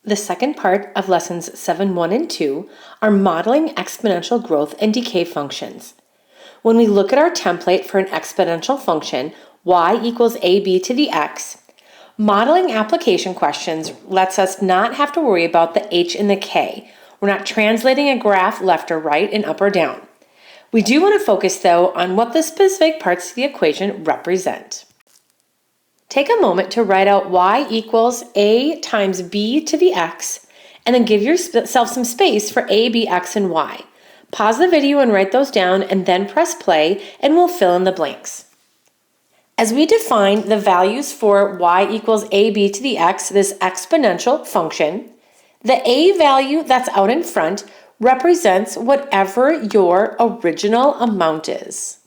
The second part of lessons 7.1 and 2 are modeling exponential growth and decay functions. When we look at our template for an exponential function, y equals ab to the x, modeling application questions lets us not have to worry about the h and the k. We're not translating a graph left or right and up or down. We do want to focus, though, on what the specific parts of the equation represent. Take a moment to write out y equals a times b to the x, and then give yourself some space for a, b, x, and y. Pause the video and write those down, and then press play, and we'll fill in the blanks. As we define the values for y equals ab to the x, this exponential function, the a value that's out in front represents whatever your original amount is.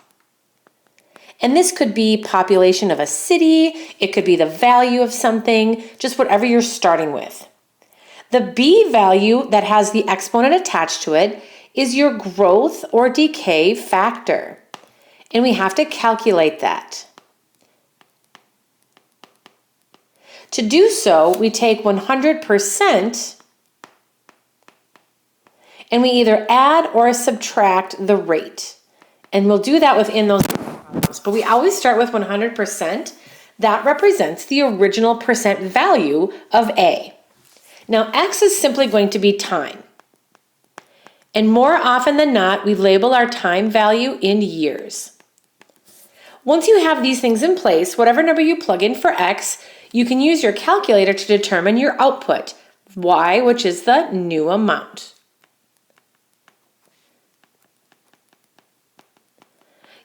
And this could be population of a city, it could be the value of something, just whatever you're starting with. The b value that has the exponent attached to it is your growth or decay factor. And we have to calculate that. To do so, we take 100% and we either add or subtract the rate. And we'll do that within those problems. But we always start with 100%. That represents the original percent value of A. Now, X is simply going to be time. And more often than not, we label our time value in years. Once you have these things in place, whatever number you plug in for X, you can use your calculator to determine your output, Y, which is the new amount.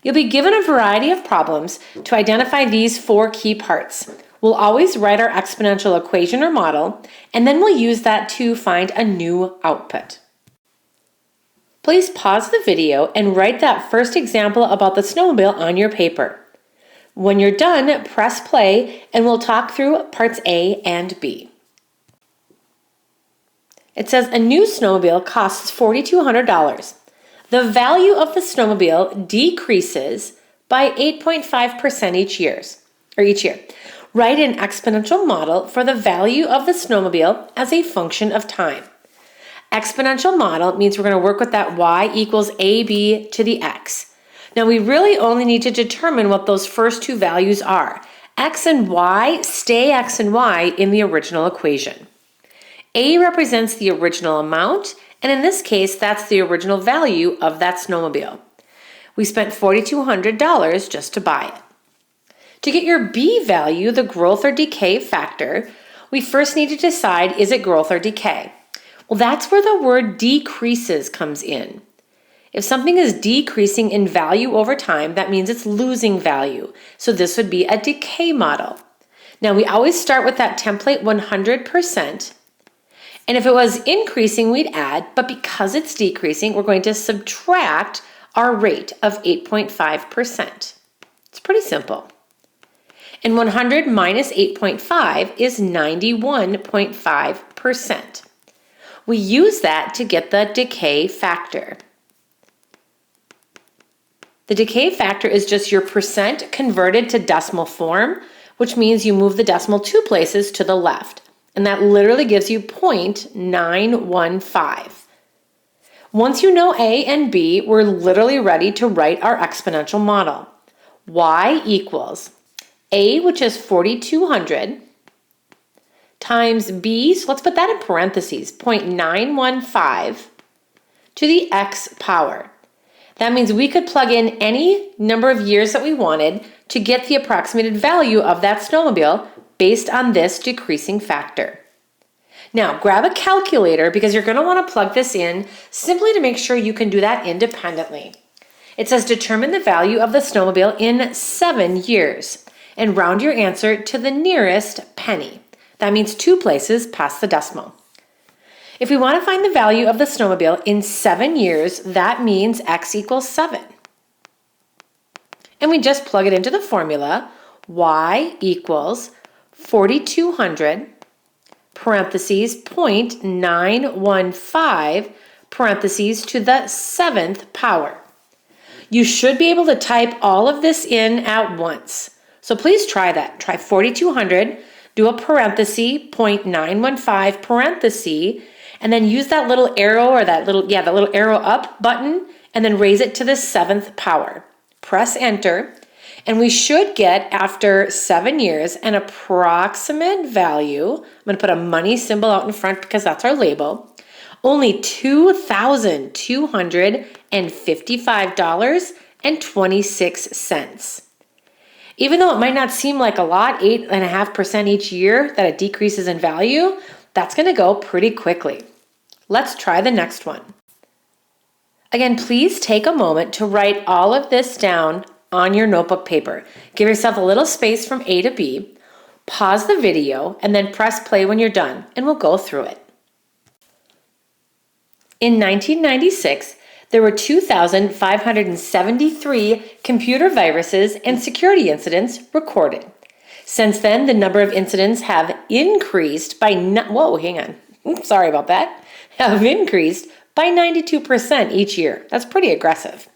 You'll be given a variety of problems to identify these four key parts. We'll always write our exponential equation or model, and then we'll use that to find a new output. Please pause the video and write that first example about the snowmobile on your paper. When you're done, press play, and we'll talk through parts A and B. It says a new snowmobile costs $4,200. The value of the snowmobile decreases by 8.5% each year. Write an exponential model for the value of the snowmobile as a function of time. Exponential model means we're going to work with that y equals ab to the x. Now we really only need to determine what those first two values are. X and y stay x and y in the original equation. A represents the original amount, and in this case, that's the original value of that snowmobile. We spent $4,200 just to buy it. To get your B value, the growth or decay factor, we first need to decide, is it growth or decay? Well, that's where the word decreases comes in. If something is decreasing in value over time, that means it's losing value. So this would be a decay model. Now, we always start with that template 100%. And if it was increasing, we'd add, but because it's decreasing, we're going to subtract our rate of 8.5%. It's pretty simple. And 100 minus 8.5 is 91.5%. We use that to get the decay factor. The decay factor is just your percent converted to decimal form, which means you move the decimal 2 places to the left. And that literally gives you 0.915. Once you know A and B, we're literally ready to write our exponential model. Y equals A, which is 4,200, times B, so let's put that in parentheses, 0.915 to the x power. That means we could plug in any number of years that we wanted to get the approximated value of that snowmobile based on this decreasing factor. Now, grab a calculator because you're going to want to plug this in simply to make sure you can do that independently. It says determine the value of the snowmobile in 7 years and round your answer to the nearest penny. That means 2 places past the decimal. If we want to find the value of the snowmobile in 7 years, that means x equals 7. And we just plug it into the formula, y equals 4,200, parentheses, 0.915, parentheses, to the 7th power. You should be able to type all of this in at once. So please try that. Try 4,200 do a parenthesis, 0.915 parenthesis, and then use that little arrow or that little arrow up button and then raise it to the 7th power. Press enter, and we should get, after 7 years, an approximate value. I'm going to put a money symbol out in front because that's our label. Only $2,255.26. Even though it might not seem like a lot, 8.5% each year that it decreases in value, that's going to go pretty quickly. Let's try the next one. Again, please take a moment to write all of this down on your notebook paper. Give yourself a little space from A to B, pause the video, and then press play when you're done, and we'll go through it. In 1996, there were 2,573 computer viruses and security incidents recorded. Since then, the number of incidents have increased by, have increased by 92% each year. That's pretty aggressive.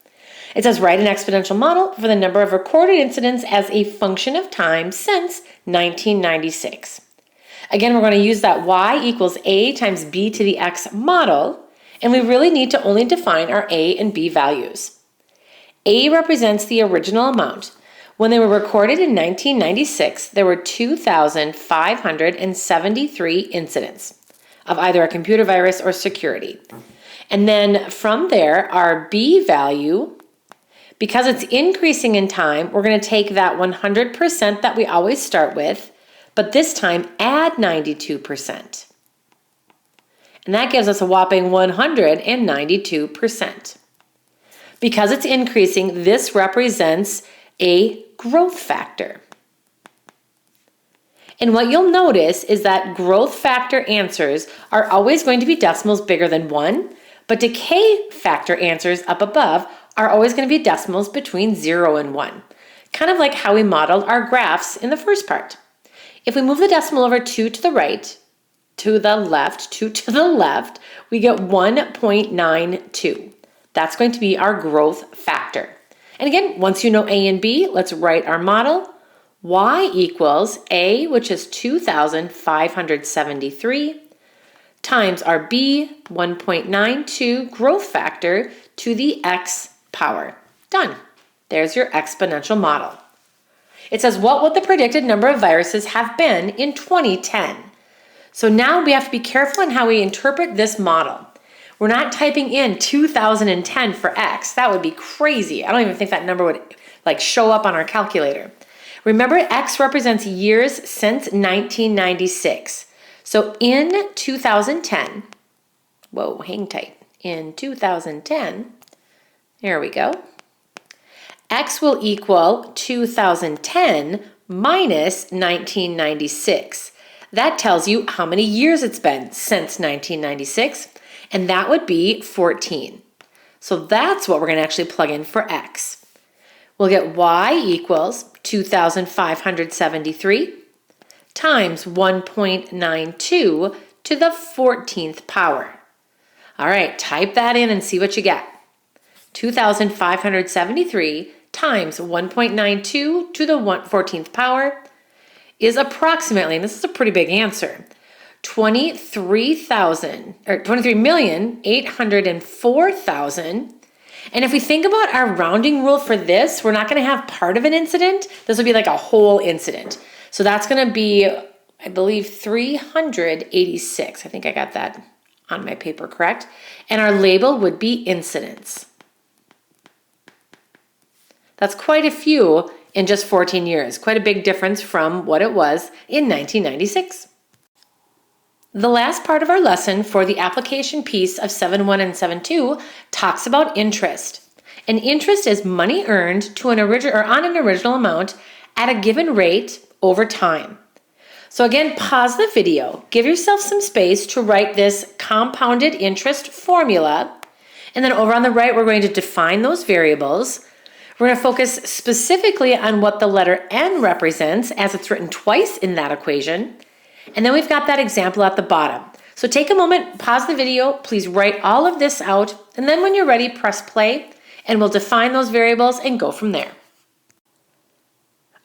It says write an exponential model for the number of recorded incidents as a function of time since 1996. Again, we're going to use that y equals a times b to the x model, and we really need to only define our a and b values. A represents the original amount. When they were recorded in 1996, there were 2,573 incidents of either a computer virus or security. And then from there, our B value, because it's increasing in time, we're going to take that 100% that we always start with, but this time add 92%. And that gives us a whopping 192%. Because it's increasing, this represents a growth factor. And what you'll notice is that growth factor answers are always going to be decimals bigger than 1, but decay factor answers up above are always going to be decimals between 0 and 1. Kind of like how we modeled our graphs in the first part. If we move the decimal over 2 to the right, to the left, 2 to the left, we get 1.92. That's going to be our growth factor. And again, once you know A and B, let's write our model. Y equals A, which is 2,573, times our B, 1.92 growth factor to the x power. Done. There's your exponential model. It says, what would the predicted number of viruses have been in 2010? So now we have to be careful in how we interpret this model. We're not typing in 2010 for x. That would be crazy. I don't even think that number would show up on our calculator. Remember, x represents years since 1996. So in 2010, hang tight. In 2010, there we go. X will equal 2010 minus 1996. That tells you how many years it's been since 1996, and that would be 14. So that's what we're going to actually plug in for x. We'll get y equals 2,573 times 1.92 to the 14th power. All right, type that in and see what you get. 2,573 times 1.92 to the 14th power is approximately, and this is a pretty big answer, 23,804,000. And if we think about our rounding rule for this, we're not going to have part of an incident. This will be like a whole incident. So that's going to be, I believe, 386. I think I got that on my paper correct. And our label would be incidents. That's quite a few in just 14 years. Quite a big difference from what it was in 1996. The last part of our lesson for the application piece of 7.1 and 7.2 talks about interest. And interest is money earned to on an original amount at a given rate over time. So again, pause the video, give yourself some space to write this compounded interest formula. And then over on the right, we're going to define those variables. We're going to focus specifically on what the letter N represents as it's written twice in that equation. And then we've got that example at the bottom. So take a moment, pause the video, please write all of this out, and then when you're ready, press play, and we'll define those variables and go from there.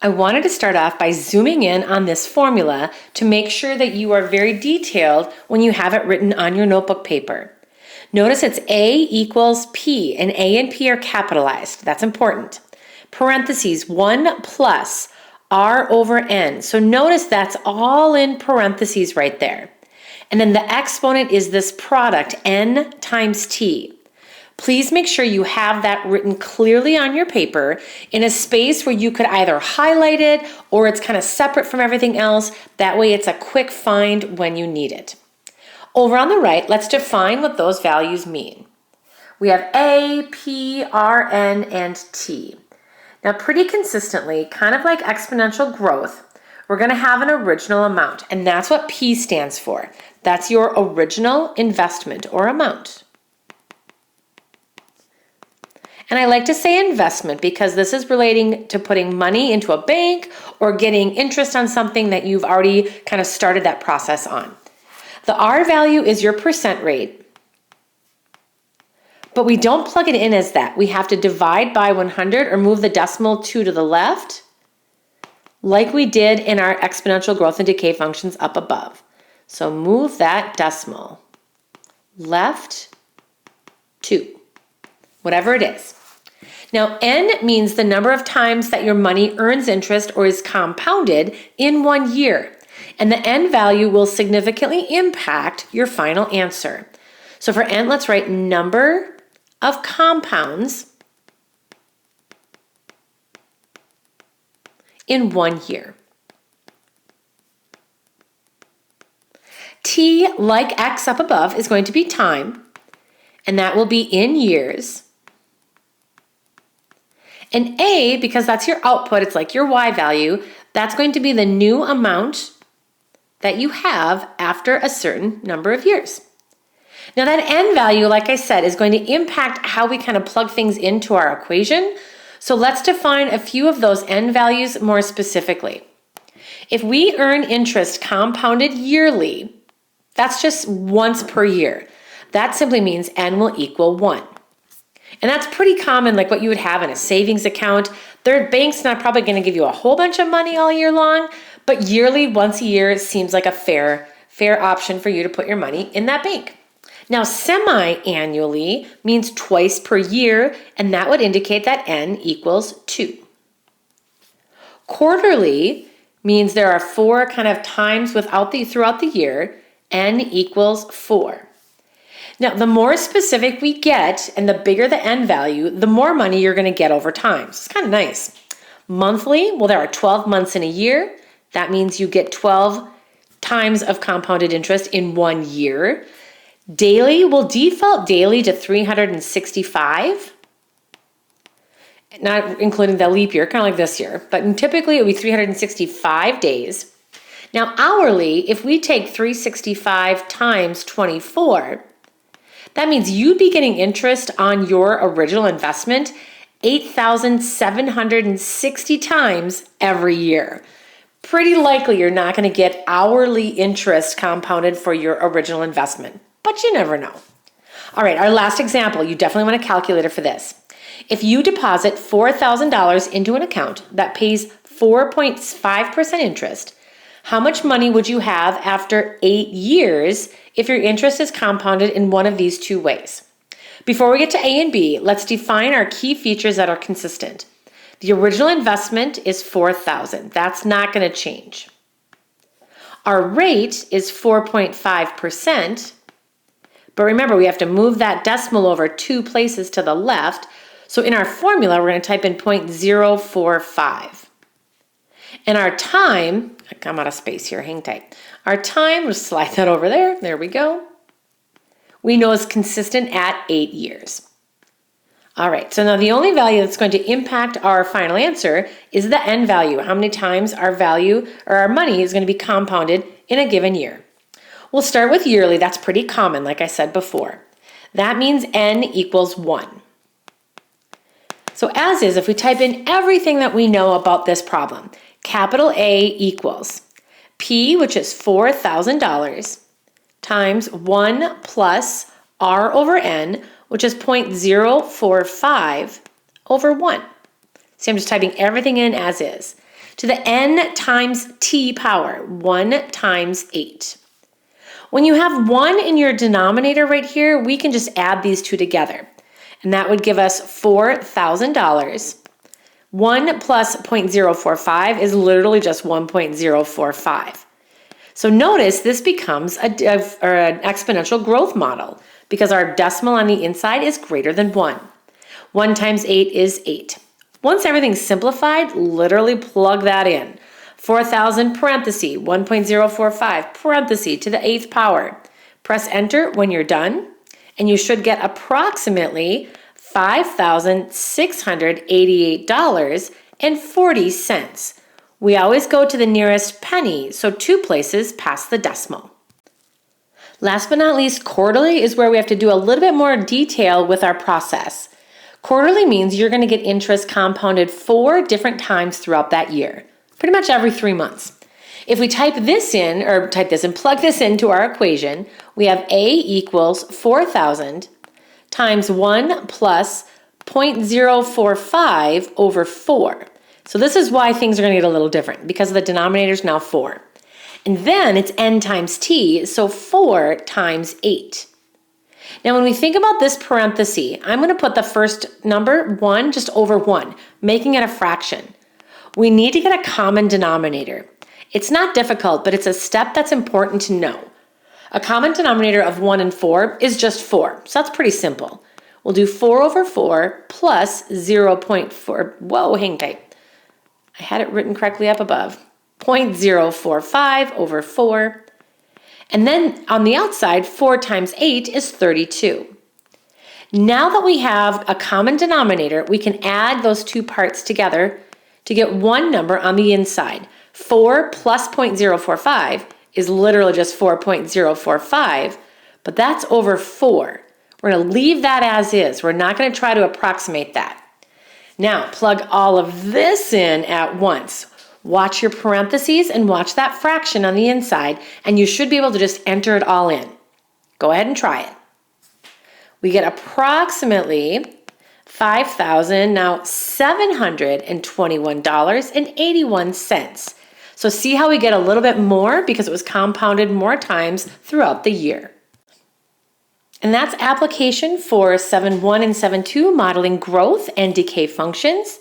I wanted to start off by zooming in on this formula to make sure that you are very detailed when you have it written on your notebook paper. Notice it's A equals P, and A and P are capitalized. That's important. Parentheses, 1 plus R over N. So notice that's all in parentheses right there. And then the exponent is this product, N times T. Please make sure you have that written clearly on your paper in a space where you could either highlight it or it's kind of separate from everything else. That way it's a quick find when you need it. Over on the right, let's define what those values mean. We have A, P, R, N, and T. Now pretty consistently, kind of like exponential growth, we're going to have an original amount, and that's what P stands for. That's your original investment or amount. And I like to say investment because this is relating to putting money into a bank or getting interest on something that you've already kind of started that process on. The R value is your percent rate, but we don't plug it in as that. We have to divide by 100 or move the decimal 2 to the left, like we did in our exponential growth and decay functions up above. So move that decimal left 2, whatever it is. Now, N means the number of times that your money earns interest or is compounded in 1 year. And the N value will significantly impact your final answer. So for N, let's write number of compounds in 1 year. T, like X up above, is going to be time, and that will be in years. And A, because that's your output, it's like your Y value, that's going to be the new amount that you have after a certain number of years. Now that N value, like I said, is going to impact how we kind of plug things into our equation. So let's define a few of those N values more specifically. If we earn interest compounded yearly, that's just once per year. That simply means N will equal 1. And that's pretty common, like what you would have in a savings account. Their bank's not probably going to give you a whole bunch of money all year long, but yearly, once a year, seems like a fair option for you to put your money in that bank. Now, semi-annually means twice per year, and that would indicate that N equals 2. Quarterly means there are 4 kind of times throughout the year, N equals 4. Now, the more specific we get and the bigger the N value, the more money you're going to get over time. So it's kind of nice. Monthly, well, there are 12 months in a year. That means you get 12 times of compounded interest in 1 year. Daily will default daily to 365, not including the leap year, kind of like this year, but typically it would be 365 days. Now, hourly, if we take 365 times 24, that means you'd be getting interest on your original investment 8,760 times every year. Pretty likely you're not going to get hourly interest compounded for your original investment, but you never know. All right, our last example, you definitely want a calculator for this. If you deposit $4,000 into an account that pays 4.5% interest, how much money would you have after 8 years if your interest is compounded in one of these 2 ways? Before we get to A and B, let's define our key features that are consistent. The original investment is $4,000. That's not going to change. Our rate is 4.5%, but remember we have to move that decimal over 2 places to the left. So in our formula, we're going to type in 0.045. And our time, I'm out of space here, hang tight. Our time, we'll slide that over there. There we go. We know is consistent at 8 years. All right, so now the only value that's going to impact our final answer is the N value. How many times our value or our money is going to be compounded in a given year. We'll start with yearly. That's pretty common, like I said before. That means N equals 1. So as is, if we type in everything that we know about this problem, capital A equals P, which is $4,000, times 1 plus R over N, which is 0.045 over 1. See, I'm just typing everything in as is. to the n times t power, 1 times 8. When you have 1 in your denominator right here, we can just add these two together. And that would give us $4,000. 1 plus 0.045 is literally just 1.045. So notice this becomes an exponential growth model because our decimal on the inside is greater than 1. 1 times 8 is 8. Once everything's simplified, literally plug that in. 4,000 parenthesis, 1.045 parenthesis to the 8th power. Press enter when you're done, and you should get approximately $5,688.40. We always go to the nearest penny, so 2 places past the decimal. Last but not least, quarterly is where we have to do a little bit more detail with our process. Quarterly means you're going to get interest compounded 4 different times throughout that year, pretty much every 3 months. If we plug this into our equation, we have A equals 4,000 times 1 plus 0.045 over 4. So this is why things are going to get a little different because the denominator is now 4. And then it's n times t, so 4 times 8. Now when we think about this parenthesis, I'm going to put the first number, 1, just over 1, making it a fraction. We need to get a common denominator. It's not difficult, but it's a step that's important to know. A common denominator of 1 and 4 is just 4, so that's pretty simple. We'll do 4 over 4 plus 0.4, whoa, hang tight. I had it written correctly up above. 0.045 over 4. And then on the outside, 4 times 8 is 32. Now that we have a common denominator, we can add those two parts together to get one number on the inside. 4 plus 0.045 is literally just 4.045, but that's over 4. We're going to leave that as is. We're not going to try to approximate that. Now, plug all of this in at once. Watch your parentheses and watch that fraction on the inside, and you should be able to just enter it all in. Go ahead and try it. We get approximately $721.81. So see how we get a little bit more because it was compounded more times throughout the year. And that's application for 7.1 and 7.2, modeling growth and decay functions.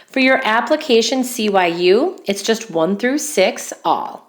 For your application CYU, it's just 1 through 6 all.